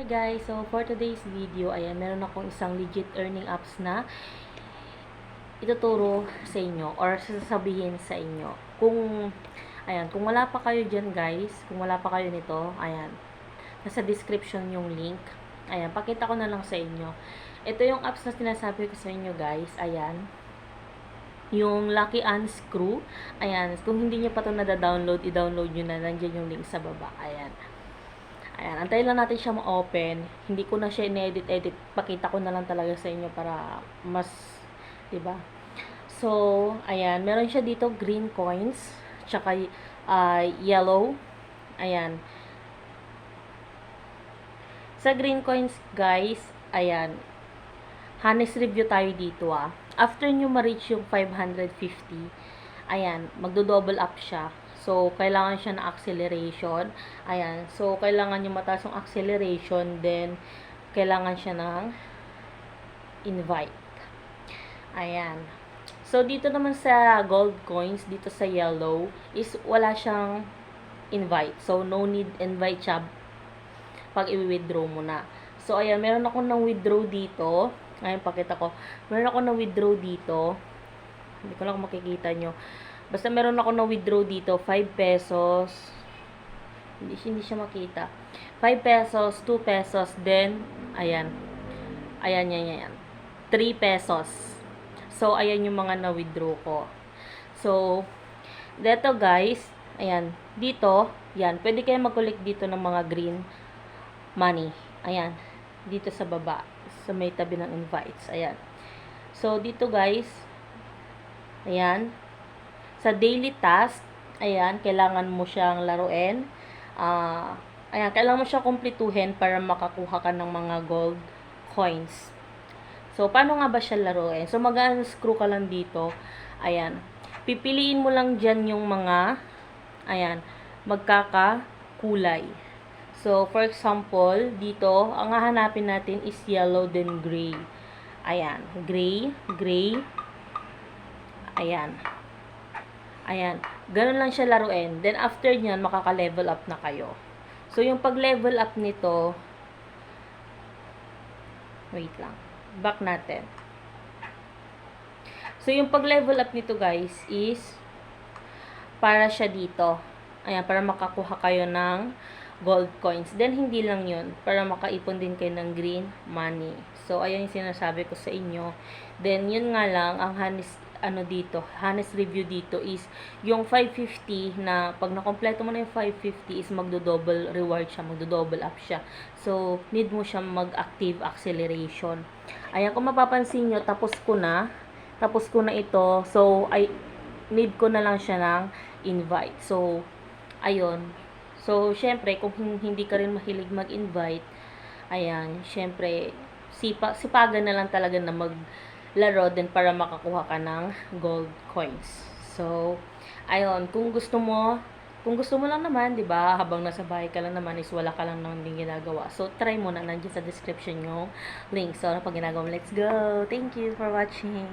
guys, so for today's video, ayan, meron akong isang legit earning apps na ituturo sa inyo or sasabihin sa inyo. Kung wala pa kayo dyan guys, kung wala pa kayo nito, ayan, nasa description yung link. Ayan, pakita ko na lang sa inyo. Ito yung apps na sinasabi ko sa inyo guys, ayan. Yung Lucky Unscrew, ayan, kung hindi nyo pa ito nada-download, i-download nyo na, nandiyan yung link sa baba, ayan. Ayan, antayin lang natin siya ma-open. Hindi ko na siya in-edit. Pakita ko na lang talaga sa inyo para mas, 'di ba? So, ayan, meron siya dito green coins, tsaka yellow. Ayan. Sa green coins, guys, ayan. Honest review tayo dito After nyo ma-reach yung 550, ayan, magdo-double up siya. So, kailangan siya ng acceleration. Ayan. So, kailangan yung mataas yung acceleration. Then, kailangan siya ng invite. Ayan. So, dito naman sa gold coins, dito sa yellow, is wala siyang invite. So, no need invite siya pag i-withdraw mo na. So, ayan. Meron ako ng withdraw dito. Ayan, pakita ko. Meron ako ng withdraw dito. Hindi ko lang makikita nyo. Basta meron ako na withdraw dito, 5 pesos. Hindi siya makita. 5 pesos, 2 pesos, then, ayan. Ayan, yan. 3 pesos. So, ayan yung mga na-withdraw ko. So, dito guys, ayan, dito, yan, pwede kayo mag-collect dito ng mga green money. Ayan, dito sa baba, sa may tabi ng invites. Ayan. So, dito guys, ayan, sa daily task, ayan, kailangan mo siyang laruin. Ayan, kailangan mo siyang kumpletuhin para makakuha ka ng mga gold coins. So, paano nga ba siya laruin? So, mag-unscrew ka lang dito. Ayan. Pipiliin mo lang dyan yung mga, ayan, magkakakulay. So, for example, dito, ang hahanapin natin is yellow, then gray. Ayan. Gray. Ayan. Ayan. Ganun lang siya laruin. Then, after nyan, makaka-level up na kayo. So, yung pag-level up nito, wait lang. Back natin. So, yung pag-level up nito, guys, is para siya dito. Ayan, para makakuha kayo ng gold coins. Then, hindi lang yun. Para makaipon din kayo ng green money. So, ayan yung sinasabi ko sa inyo. Then, yun nga lang, ang honest review dito is yung 550 na pag nakompleto mo na yung 550 is magdo-double reward siya, magdo-double up siya. So, need mo siya mag-active acceleration. Ayan, kung mapapansin nyo, tapos ko na ito. So, need ko na lang siya ng invite. So, ayun. So, syempre, kung hindi ka rin mahilig mag-invite, ayan, syempre, sipagan na lang talaga na maglaro din para makakuha ka ng gold coins. So, ayun, kung gusto mo lang naman, 'di ba? Habang nasa bahay ka lang naman is wala ka lang naman din ginagawa. So, try mo na, nandiyan sa description yung link. So, ano pa ginagawa mo? Let's go. Thank you for watching.